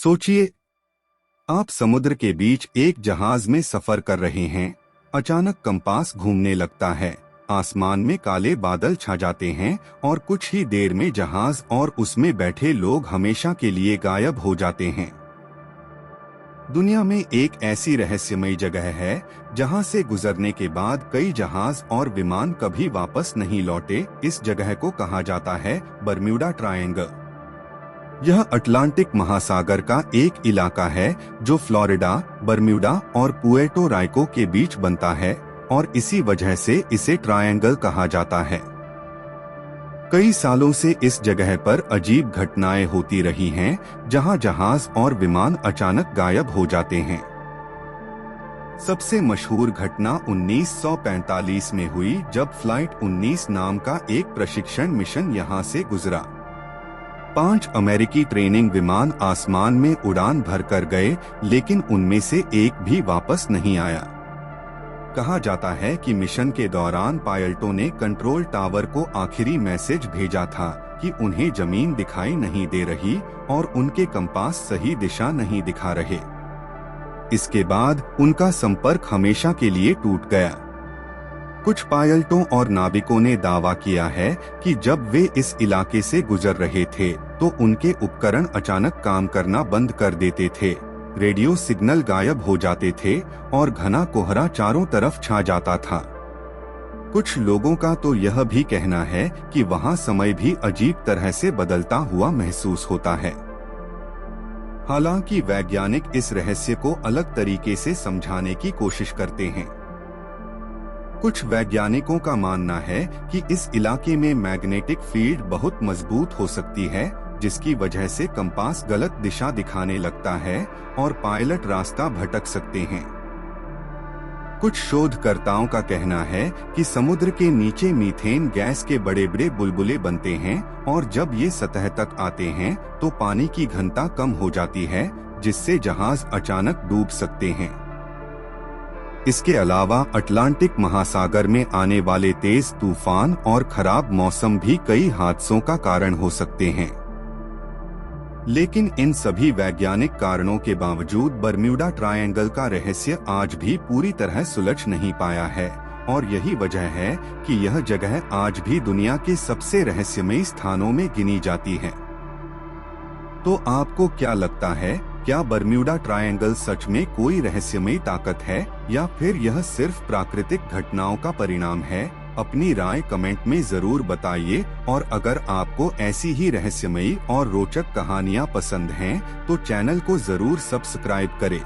सोचिए, आप समुद्र के बीच एक जहाज में सफर कर रहे हैं। अचानक कंपास घूमने लगता है, आसमान में काले बादल छा जाते हैं और कुछ ही देर में जहाज और उसमें बैठे लोग हमेशा के लिए गायब हो जाते हैं। दुनिया में एक ऐसी रहस्यमयी जगह है जहां से गुजरने के बाद कई जहाज और विमान कभी वापस नहीं लौटे। इस जगह को कहा जाता है बरम्यूडा ट्रायंगल। यह अटलांटिक महासागर का एक इलाका है जो फ्लोरिडा, बरम्यूडा और पुएर्टो राइको के बीच बनता है और इसी वजह से इसे ट्रायंगल कहा जाता है। कई सालों से इस जगह पर अजीब घटनाएं होती रही हैं, जहां जहाज और विमान अचानक गायब हो जाते हैं। सबसे मशहूर घटना 1945 में हुई, जब फ्लाइट 19 नाम का एक प्रशिक्षण मिशन यहां से गुजरा। 5 अमेरिकी ट्रेनिंग विमान आसमान में उड़ान भरकर गए, लेकिन उनमें से एक भी वापस नहीं आया। कहा जाता है कि मिशन के दौरान पायलटों ने कंट्रोल टावर को आखिरी मैसेज भेजा था कि उन्हें जमीन दिखाई नहीं दे रही और उनके कंपास सही दिशा नहीं दिखा रहे। इसके बाद उनका संपर्क हमेशा के लिए टूट गया। कुछ पायलटों और नाविकों ने दावा किया है कि जब वे इस इलाके से गुजर रहे थे तो उनके उपकरण अचानक काम करना बंद कर देते थे, रेडियो सिग्नल गायब हो जाते थे और घना कोहरा चारों तरफ छा जाता था। कुछ लोगों का तो यह भी कहना है कि वहां समय भी अजीब तरह से बदलता हुआ महसूस होता है। हालांकि वैज्ञानिक इस रहस्य को अलग तरीके से समझाने की कोशिश करते हैं। कुछ वैज्ञानिकों का मानना है कि इस इलाके में मैग्नेटिक फील्ड बहुत मजबूत हो सकती है, जिसकी वजह से कंपास गलत दिशा दिखाने लगता है और पायलट रास्ता भटक सकते हैं। कुछ शोधकर्ताओं का कहना है कि समुद्र के नीचे मीथेन गैस के बड़े बड़े बुलबुले बनते हैं और जब ये सतह तक आते हैं तो पानी की घनता कम हो जाती है, जिससे जहाज अचानक डूब सकते हैं। इसके अलावा अटलांटिक महासागर में आने वाले तेज तूफान और खराब मौसम भी कई हादसों का कारण हो सकते हैं। लेकिन इन सभी वैज्ञानिक कारणों के बावजूद बरम्यूडा ट्रायंगल का रहस्य आज भी पूरी तरह सुलझ नहीं पाया है और यही वजह है कि यह जगह आज भी दुनिया के सबसे रहस्यमयी स्थानों में गिनी जाती है। तो आपको क्या लगता है, क्या बरम्यूडा ट्रायंगल सच में कोई रहस्यमयी ताकत है या फिर यह सिर्फ प्राकृतिक घटनाओं का परिणाम है? अपनी राय कमेंट में जरूर बताइए और अगर आपको ऐसी ही रहस्यमयी और रोचक कहानियां पसंद हैं तो चैनल को जरूर सब्सक्राइब करें।